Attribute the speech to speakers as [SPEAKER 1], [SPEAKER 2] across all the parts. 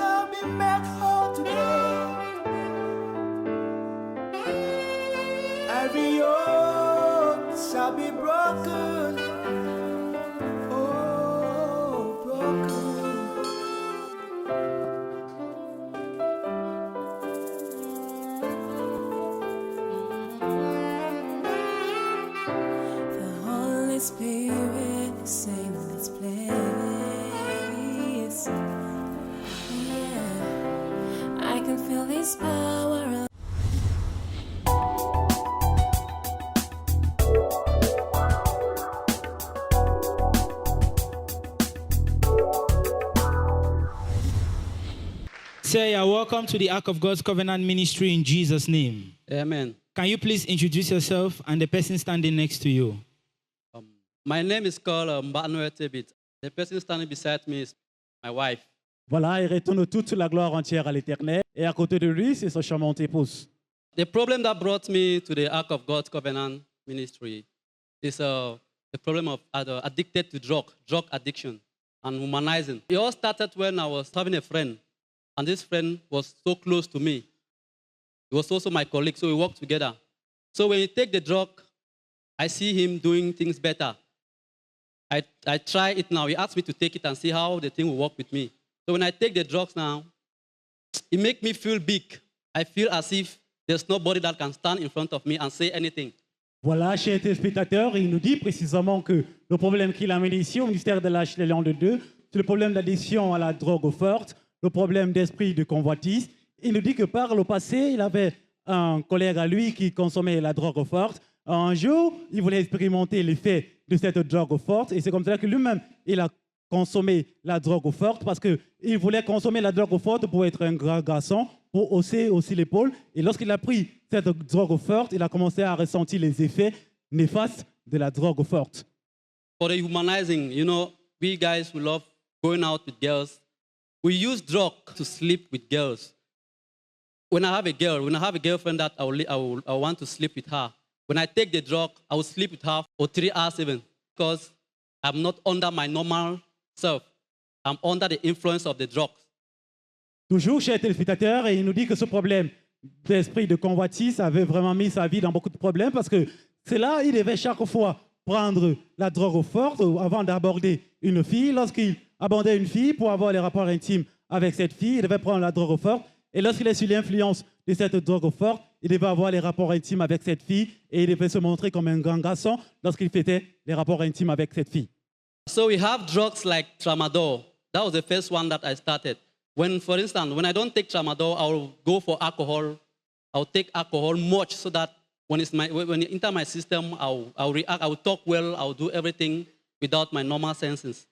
[SPEAKER 1] shall be made whole today. Every yoke shall be broken. Oh, broken.
[SPEAKER 2] The Holy Spirit is in this place. Yeah, I can feel His power.
[SPEAKER 3] Say, you're welcome to the Ark of God's Covenant Ministry in Jesus' name.
[SPEAKER 4] Amen.
[SPEAKER 3] Can you please introduce yourself and the person standing next to you?
[SPEAKER 4] My name is called Mbano Tebit. The person standing beside me is my wife.
[SPEAKER 5] Voilà, il retourne toute la gloire entière à l'Éternel. Et à côté de lui, c'est son charmante épouse.
[SPEAKER 4] The problem that brought me to the Ark of God's Covenant Ministry is the problem of addicted to drug addiction and humanizing. It all started when I was having a friend, and this friend was so close to me. He was also my colleague, so we worked together. So when you take the drug, I see him doing things better. I try it now. He asked me to take it and see how the thing will work with me. So when I take the drugs now, it makes me feel big. I feel as if there's nobody that can stand in front of me and say anything.
[SPEAKER 5] Voilà, chers téléspectateurs, il nous dit précisément que le problème qu'il a amené ici au ministère de l'Arche des Lions de Dieu, c'est le problème d'addiction à la drogue forte, le problème d'esprit de convoitise. Il nous dit que par le passé, il avait un collègue à lui qui consommait la drogue forte. Un jour, il voulait expérimenter l'effet de cette drogue forte et c'est comme ça que lui-même, il a consommé la drogue forte parce qu'il voulait consommer la drogue forte pour être un grand garçon, pour hausser aussi l'épaule. Et lorsqu'il a pris cette drogue forte, il a commencé à ressentir les effets néfastes de la drogue forte.
[SPEAKER 4] For the humanizing, you know, we guys who love going out with girls, we use drug to sleep with girls. When I have a girlfriend that I want to sleep with her, when I take the drug, I will sleep with her for 3 hours even because I'm not under my normal self. I'm under the influence of the drugs.
[SPEAKER 5] Toujours chez les téléspectateurs, et il nous dit que ce problème d'esprit de convoitise avait vraiment mis sa vie dans beaucoup de problèmes parce que c'est là il devait chaque fois prendre la drogue forte avant d'aborder une fille. Lorsqu'il abordait une fille pour avoir les rapports intimes avec cette fille, il devait prendre la drogue forte. Et lorsqu'il est sous l'influence de cette drogue forte, il devait avoir les rapports intimes avec cette fille et il devait se montrer comme un grand garçon lorsqu'il faisait les rapports intimes avec cette fille.
[SPEAKER 4] So we have drugs like tramadol. That was the first one that I started. For instance, when I don't take tramadol, I will go for alcohol. I'll take alcohol much so that when it enter my system, I'll react, I'll talk well, I'll do everything without my normal senses.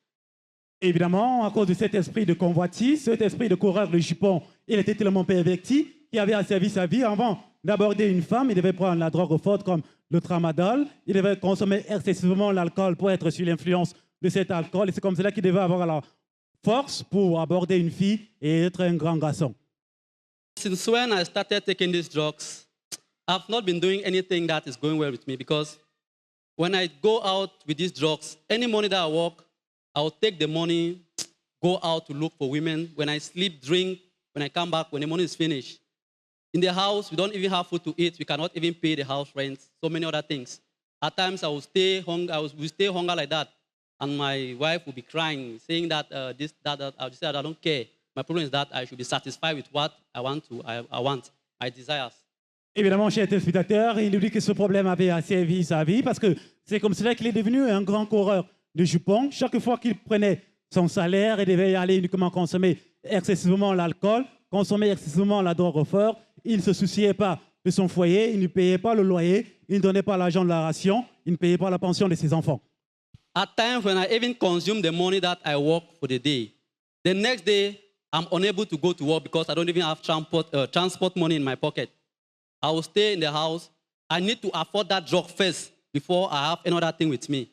[SPEAKER 5] Évidemment, à cause de cet esprit de convoitise, cet esprit de coureur de jupon, il était tellement perverti qu'il avait asservi sa vie. Avant d'aborder une femme, il devait prendre la drogue forte comme le tramadol. Il devait consommer excessivement l'alcool pour être sous l'influence de cet alcool. Et c'est comme cela qu'il devait avoir la force pour aborder une fille et être un grand garçon.
[SPEAKER 4] Since when I started taking these drugs, I've not been doing anything that is going well with me because when I go out with these drugs, any money that I work, I'll take the money, go out to look for women. When I sleep, drink. When I come back, when the money is finished. In the house, we don't even have food to eat. We cannot even pay the house rent. So many other things. At times, I will stay hungry like that. And my wife will be crying, saying that I will say that I don't care. My problem is that I should be satisfied with what I want, my desires.
[SPEAKER 5] Évidemment, chez les téléspectateurs, il nous dit que ce problème avait asservi sa vie parce que c'est comme cela qu'il est devenu un grand coureur de jupons. Chaque fois qu'il prenait son salaire, il devait aller uniquement consommer excessivement l'alcool, consommer excessivement la drogue forte. Il ne se souciait pas de son foyer, il ne payait pas le loyer, il ne donnait pas l'argent de la ration, il ne payait pas la pension de ses enfants.
[SPEAKER 4] At times when I even consume the money that I work for the day, the next day I'm unable to go to work because I don't even have transport money in my pocket. I will stay in the house. I need to afford that drug first before I have another thing with me.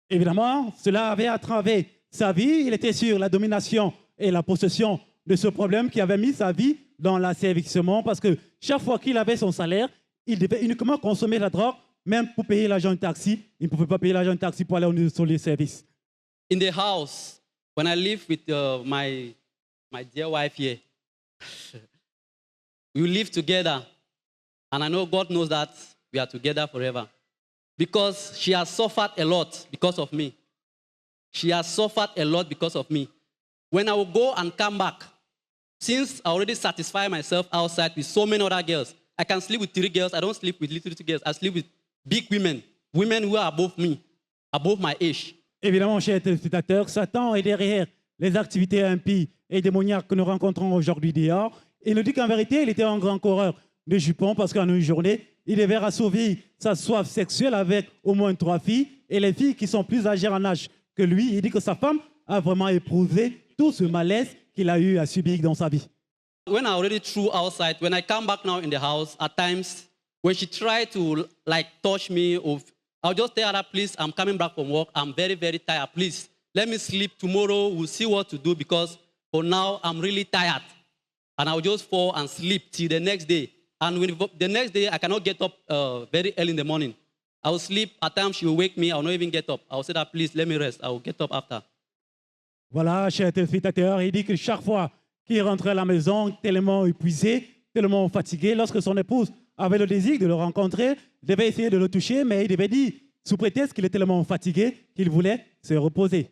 [SPEAKER 5] Évidemment, cela avait attravé sa vie. Il était sur la domination et la possession de ce problème qui avait mis sa vie dans l'asservissement parce que chaque fois qu'il avait son salaire, il devait uniquement consommer la drogue, même pour payer l'argent de taxi. Il ne pouvait pas payer l'argent de taxi pour aller sur les services.
[SPEAKER 4] In the house, when I live with my dear wife here. We live together, and I know God knows that we are together forever. Because she has suffered a lot because of me. She has suffered a lot because of me. When I will go and come back, since I already satisfy myself outside with so many other girls, I can sleep with 3 girls. I don't sleep with little girls. I sleep with big women, women who are above me, above my age.
[SPEAKER 5] Évidemment, chers téléspectateurs, Satan est derrière les activités impies et démoniaques que nous rencontrons aujourd'hui dehors. Il nous dit qu'en vérité, il était un grand coureur de jupons parce qu'en une journée, il devait assouvir sa soif sexuelle avec au moins 3 filles. Et les filles qui sont plus âgées en âge que lui, il dit que sa femme a vraiment éprouvé tout ce malaise qu'il a eu à subir dans sa vie.
[SPEAKER 4] When I already threw outside, when I come back now in the house, at times, when she tried to like touch me, or I'll just tell her, please, I'm coming back from work. I'm very, very tired. Please, let me sleep. Tomorrow, we'll see what to do because for now, I'm really tired. And I'll just fall and sleep till the next day. And when the next day, I cannot get up very early in the morning. I will sleep. At times, she will wake me. I will not even get up. I will say that, please, let me rest. I will get up after.
[SPEAKER 5] Voilà, chers téléspectateurs, il dit que chaque fois qu'il rentrait à la maison, tellement épuisé, tellement fatigué, lorsque son épouse avait le désir de le rencontrer, il devait essayer de le toucher, mais il devait dire, sous prétexte qu'il est tellement fatigué, qu'il voulait se reposer.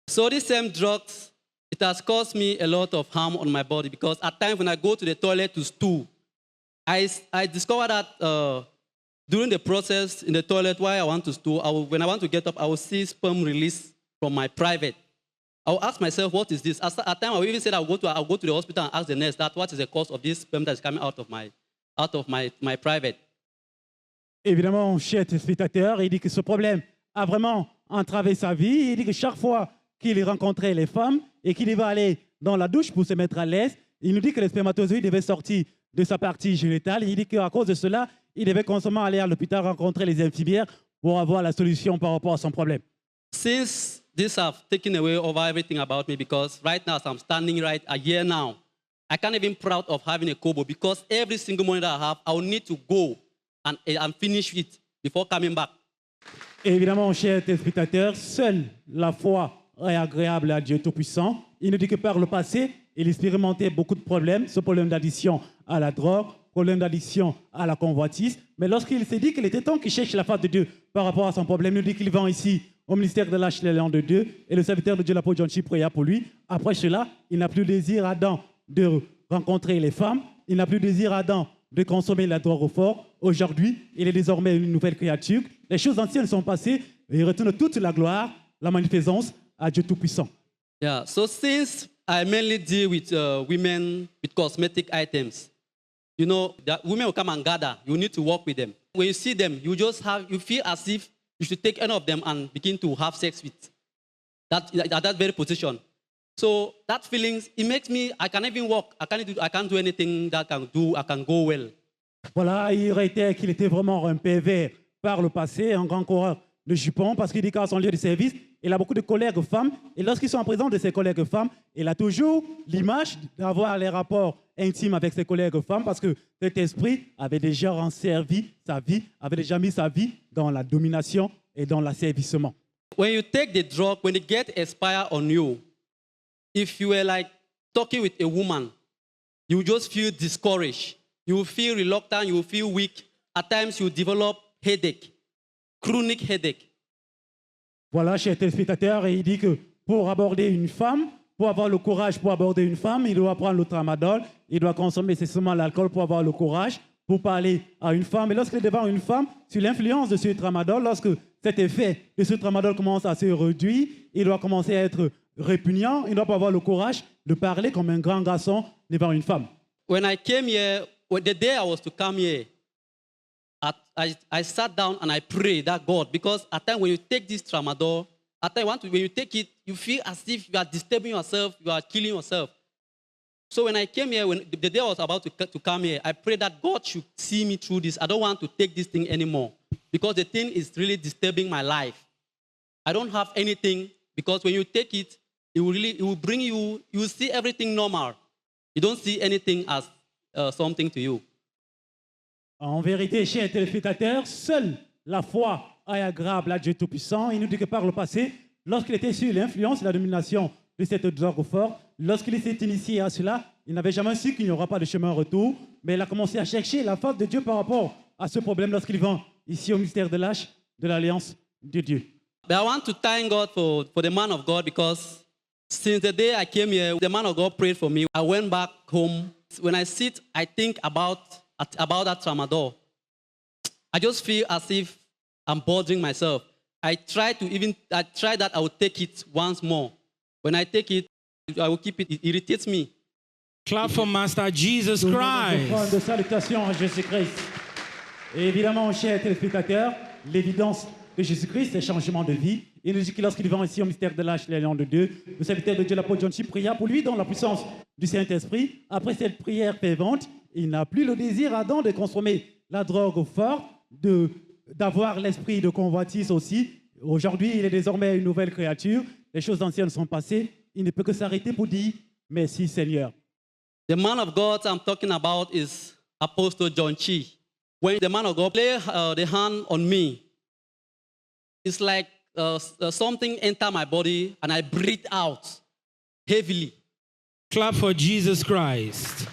[SPEAKER 4] So these same drugs, it has caused me a lot of harm on my body because at times when I go to the toilet to stool, I discover that during the process in the toilet while I want to stool, when I want to get up, I will see sperm release from my private. I will ask myself, what is this? At times, I will even say that I'll go to the hospital and ask the nurse that what is the cause of this sperm that is coming out of my private.
[SPEAKER 5] Évidemment, chers téléspectateurs, il dit que ce problème a vraiment entravé sa vie. Il dit que chaque fois qu'il rencontrait les femmes et qu'il va aller dans la douche pour se mettre à l'aise, il nous dit que les spermatozoïdes devaient sortir de sa partie génitale. Il dit qu'à cause de cela, il devait constamment aller à l'hôpital rencontrer les infirmières pour avoir la solution par rapport à son problème.
[SPEAKER 4] Since this have taken away over everything about me because right now as I'm standing right a year now, I can't even proud of having a kobo because every single money that I have, I will need to go and finish it before coming back.
[SPEAKER 5] Et évidemment, chers téléspectateurs, seule la foi est agréable à Dieu Tout-Puissant. Il nous dit que par le passé, il expérimentait beaucoup de problèmes, ce problème d'addiction à la drogue, problème d'addiction à la convoitise. Mais lorsqu'il s'est dit qu'il était temps qu'il cherche la face de Dieu par rapport à son problème, il nous dit qu'il vient ici au ministère de l'Arche-les-Léons de Dieu et le serviteur de Dieu, l'apôtre John Chi, pria pour lui. Après cela, il n'a plus désir ardent de rencontrer les femmes, il n'a plus désir ardent de consommer la drogue au fort. Aujourd'hui, il est désormais une nouvelle créature. Les choses anciennes sont passées et il retourne toute la gloire, la magnificence à Dieu Tout-Puissant.
[SPEAKER 4] Yeah, so since I mainly deal with women with cosmetic items, you know, that women will come and gather. You need to work with them. When you see them, you feel as if you should take any of them and begin to have sex with that very position. So that feelings, it makes me, I can't even walk. I can't do anything that I can go well.
[SPEAKER 5] Voilà, il réitère qu'il était vraiment un pervers par le passé, un grand coureur de jupons, parce qu'il dit qu'à son lieu de service, il a beaucoup de collègues femmes. Et lorsqu'ils sont en présence de ses collègues femmes, il a toujours l'image d'avoir les rapports intimes avec ses collègues femmes, parce que cet esprit avait déjà servi sa vie, avait déjà mis sa vie dans la domination et dans l'asservissement.
[SPEAKER 4] When you take the drug, when it gets expired on you, if you were like talking with a woman, you just feel discouraged. You will feel reluctant, you will feel weak. At times, you develop headache, chronic headache.
[SPEAKER 5] Voilà, chers téléspectateurs, et il dit que pour aborder une femme, pour avoir le courage pour aborder une femme, il doit prendre le tramadol, il doit consommer seulement l'alcool pour avoir le courage pour parler à une femme. Et lorsqu'il est devant une femme, sur l'influence de ce tramadol, lorsque cet effet de ce tramadol commence à se réduire, il doit commencer à être répugnant, il doit pas avoir le courage de parler comme un grand garçon devant une femme.
[SPEAKER 4] When I came here, the day I was to come here, I sat down and I prayed that God, because at times when you take this tramadol, at times when you take it, you feel as if you are disturbing yourself, you are killing yourself. So when I came here, when the day I was about to come here, I prayed that God should see me through this. I don't want to take this thing anymore because the thing is really disturbing my life. I don't have anything because when you take it, it will bring you will see everything normal. You don't see anything as something to you.
[SPEAKER 5] En vérité, chers téléspectateurs, seule la foi est agréable à Dieu Tout-Puissant. Il nous dit que par le passé, lorsqu'il était sur l'influence et la domination de cette drogue forte. Lorsqu'il s'est initié à cela, il n'avait jamais su qu'il n'y aura pas de chemin retour, mais il a commencé à chercher la face de Dieu par rapport à ce problème lorsqu'il vient ici au mystère de l'Arche de l'Alliance de Dieu.
[SPEAKER 4] But I want to thank God for the man of God because since the day I came here, the man of God prayed for me. I went back home. When I sit, I think about that tramadol. I just feel as if I'm bothering myself. I try that I will take it once more. When I take it, I will keep it. It irritates me.
[SPEAKER 3] Clap for Master Jesus
[SPEAKER 5] Donnons notre offrande
[SPEAKER 3] Christ.
[SPEAKER 5] de salutation à Jésus-Christ. Et évidemment, chers téléspectateurs, l'évidence de Jésus-Christ, c'est le changement de vie. Il nous dit que lorsqu'il vient ici au mystère de l'Arche, les Lions de Dieu, le serviteur de Dieu, l'apôtre John Chi, pria pour lui dans la puissance du Saint-Esprit. Après cette prière fervente, il n'a plus le désir ardent de consommer la drogue forte, d'avoir l'esprit de convoitise aussi. Aujourd'hui, il est désormais une nouvelle créature. Les choses anciennes sont passées. Il ne peut que s'arrêter pour dire merci Seigneur.
[SPEAKER 4] The man of God I'm talking about is Apostle John Chi. When the man of God lay the hand on me, it's like something enter my body and I breathe out heavily.
[SPEAKER 3] Clap for Jesus Christ.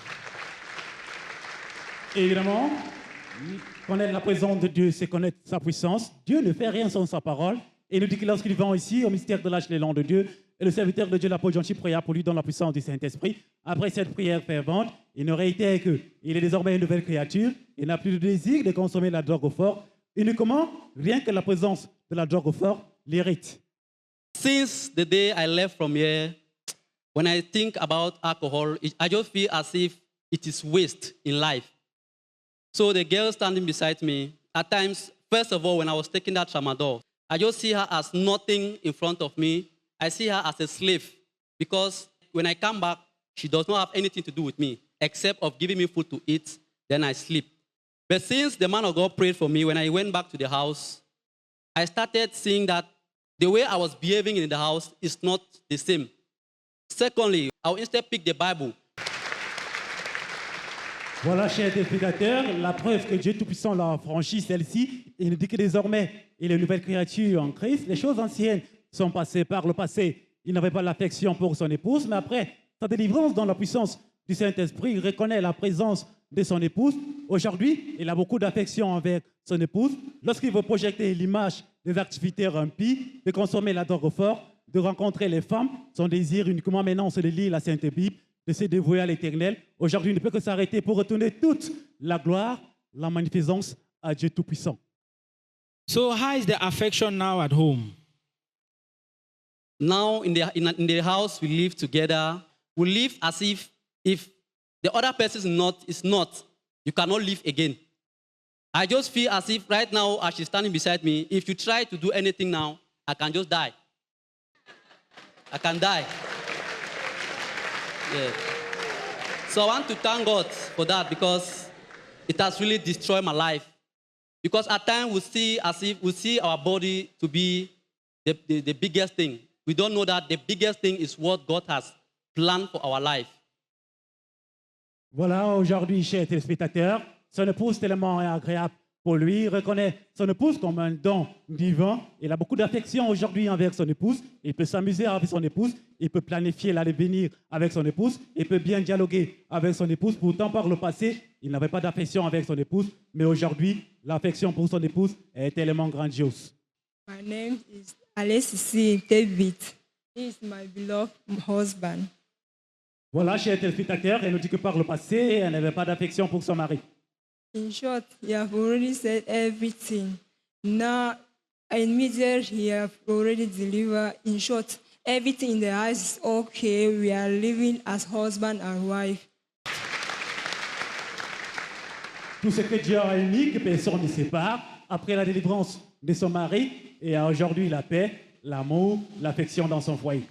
[SPEAKER 5] Évidemment, connaître la présence de Dieu, c'est connaître sa puissance. Dieu ne fait rien sans sa parole. Et il nous dit que lorsqu'il vient ici, au mystère de l'Arche des Lions de Dieu, et le serviteur de Dieu, l'apôtre John Chi, pria pour lui dans la puissance du Saint-Esprit. Après cette prière fervente, il ne réitère qu'il est désormais une nouvelle créature. Il n'a plus de désir de consommer la drogue forte. Uniquement, rien que la présence de la drogue forte l'irrite.
[SPEAKER 4] Since the day I left from here, when I think about alcohol, I just feel as if it is waste in life. So the girl standing beside me, at times, first of all, when I was taking that tramadol, I just see her as nothing in front of me. I see her as a slave because when I come back, she does not have anything to do with me except of giving me food to eat, then I sleep. But since the man of God prayed for me, when I went back to the house, I started seeing that the way I was behaving in the house is not the same. Secondly, I will instead pick the Bible.
[SPEAKER 5] Voilà, chers téléspectateurs, la preuve que Dieu Tout-Puissant l'a franchi, celle-ci. Il nous dit que désormais, il est une nouvelle créature en Christ. Les choses anciennes sont passées par le passé. Il n'avait pas l'affection pour son épouse, mais après sa délivrance dans la puissance du Saint-Esprit, il reconnaît la présence de son épouse. Aujourd'hui, il a beaucoup d'affection envers son épouse. Lorsqu'il veut projeter l'image des activités impies, de consommer la drogue forte, de rencontrer les femmes, son désir uniquement maintenant, c'est de lire la Sainte Bible, de se dévouer à l'Éternel. Aujourd'hui, il ne peut que s'arrêter pour retourner toute la gloire, la magnificence à Dieu Tout-Puissant.
[SPEAKER 3] So, how is the affection now at home?
[SPEAKER 4] Now in the house we live together. We live as if the other person is not, you cannot live again. I just feel as if right now, as she's standing beside me, if you try to do anything now, I can just die. I can die. Yeah. So I want to thank God for that because it has really destroyed my life. Because at times we see our body to be the biggest thing. We don't know that the biggest thing is what God has planned for our life.
[SPEAKER 5] Voilà, aujourd'hui, chers téléspectateurs, son épouse tellement agréable pour lui. Il reconnaît son épouse comme un don divin. Il a beaucoup d'affection aujourd'hui envers son épouse. Il peut s'amuser avec son épouse. Il peut planifier l'avenir avec son épouse. Il peut bien dialoguer avec son épouse. Pourtant, par le passé, il n'avait pas d'affection avec son épouse. Mais aujourd'hui, l'affection pour son épouse est tellement grandiose.
[SPEAKER 6] My name is Alessi David. He is my beloved husband.
[SPEAKER 5] Voilà, chers téléspectateurs, elle nous dit que par le passé, elle n'avait pas d'affection pour son mari.
[SPEAKER 6] In short, you have already said everything. Now, immediately, you have already delivered. In short, everything in the house is okay. We are living as husband and wife.
[SPEAKER 5] Tout ce que Dieu a uni, que personne ne sépare, après la délivrance de son mari, et aujourd'hui la paix, l'amour, l'affection dans son foyer.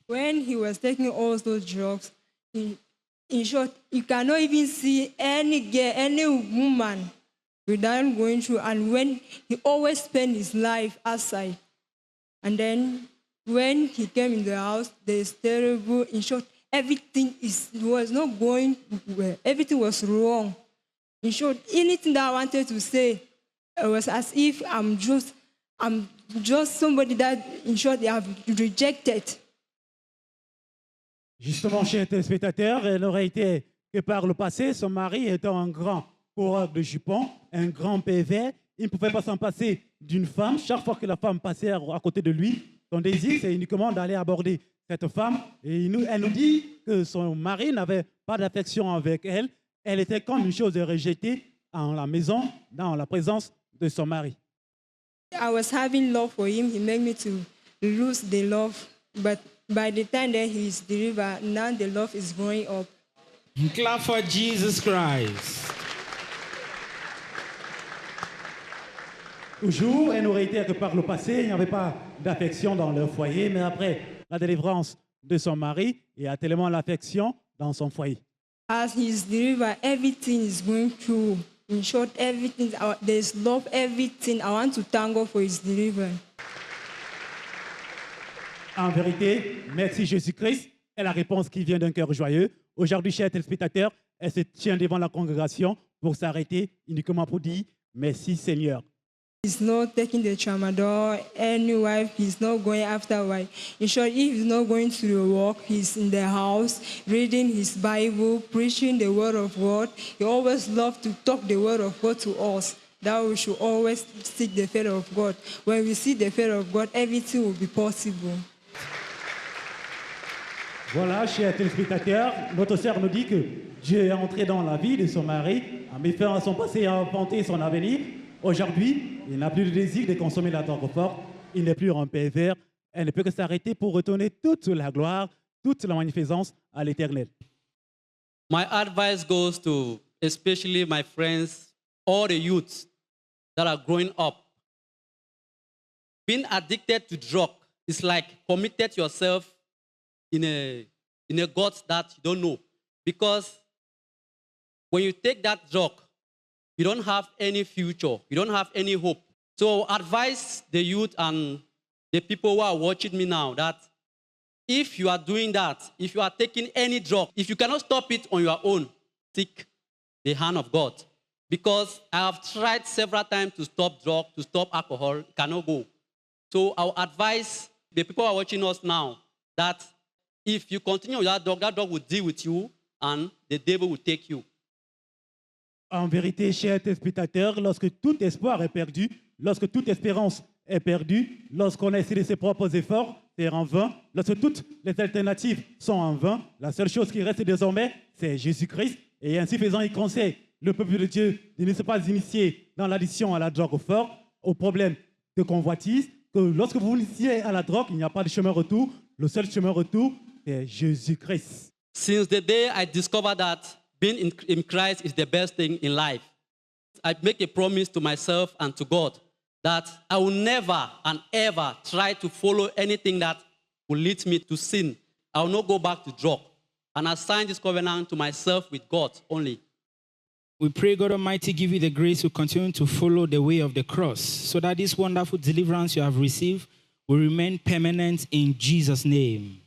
[SPEAKER 6] When he was taking all those drugs, in short, you cannot even see any girl, any woman without going through. And when he always spent his life outside. And then when he came in the house, there's terrible. In short, everything was not going well. Everything was wrong. In short, anything that I wanted to say, it was as if I'm just somebody that, in short, they have rejected.
[SPEAKER 5] Justement, chers téléspectateurs, elle aurait été que par le passé, son mari étant un grand coureur de jupons, un grand PV, il ne pouvait pas s'en passer d'une femme. Chaque fois que la femme passait à côté de lui, son désir, c'est uniquement d'aller aborder cette femme. Et elle nous dit que son mari n'avait pas d'affection avec elle. Elle était comme une chose rejetée en la maison, dans la présence de son mari.
[SPEAKER 6] I was having love for him. He made me to lose the love. But by the time that he's delivered, now the love is growing up.
[SPEAKER 3] Clap for Jesus Christ.
[SPEAKER 5] Toujours, elle n'aurait été que par le passé, il n'y avait pas d'affection dans leur foyer, mais après la délivrance de son mari, il y a tellement l'affection dans son foyer.
[SPEAKER 6] As he's delivered, everything is going through. In short, everything, there's love, everything. I want to thank God for his deliverance.
[SPEAKER 5] En vérité, merci Jésus-Christ est la réponse qui vient d'un cœur joyeux. Aujourd'hui, chers téléspectateurs, elle se tient devant la congrégation pour s'arrêter uniquement pour dire merci Seigneur.
[SPEAKER 6] He's not taking the tramadol, any wife, he's not going after wife. In short, if he's not going to the work, he's in the house, reading his Bible, preaching the word of God. He always loves to talk the word of God to us, that we should always seek the favor of God. When we see the favor of God, everything will be possible.
[SPEAKER 5] Voilà, chers téléspectateurs, notre sœur nous dit que Dieu est entré dans la vie de son mari, en méfiant à son passé et a inventé son avenir. Aujourd'hui, il n'a plus de désir de consommer la drogue forte, il n'est plus un pervers, elle ne peut que s'arrêter pour retourner toute la gloire, toute la magnificence à l'Éternel.
[SPEAKER 4] My advice goes to especially my friends, all the youths that are growing up. Being addicted to drug is like committed yourself in a God that you don't know. Because when you take that drug, you don't have any future. You don't have any hope. So I advise the youth and the people who are watching me now that if you are doing that, if you are taking any drug, if you cannot stop it on your own, seek the hand of God. Because I have tried several times to stop drug, to stop alcohol, it cannot go. So I will advise the people who are watching us now that if you continue with that dog will deal with you and the devil will take you.
[SPEAKER 5] En vérité, chers téléspectateurs, lorsque tout espoir est perdu, lorsque toute espérance est perdue, lorsqu'on a essayé de ses propres efforts, c'est en vain. Lorsque toutes les alternatives sont en vain, la seule chose qui reste désormais, c'est Jésus-Christ. Et ainsi faisant, il conseille le peuple de Dieu de ne pas initier dans l'addiction à la drogue forte, au problème de convoitise, que lorsque vous vous initiez à la drogue, il n'y a pas de chemin retour. Le seul chemin retour, c'est Jésus-Christ.
[SPEAKER 4] Since the day I discovered that being in Christ is the best thing in life, I make a promise to myself and to God that I will never and ever try to follow anything that will lead me to sin. I will not go back to drug. And I sign this covenant to myself with God only.
[SPEAKER 3] We pray God Almighty give you the grace to continue to follow the way of the cross so that this wonderful deliverance you have received will remain permanent in Jesus' name.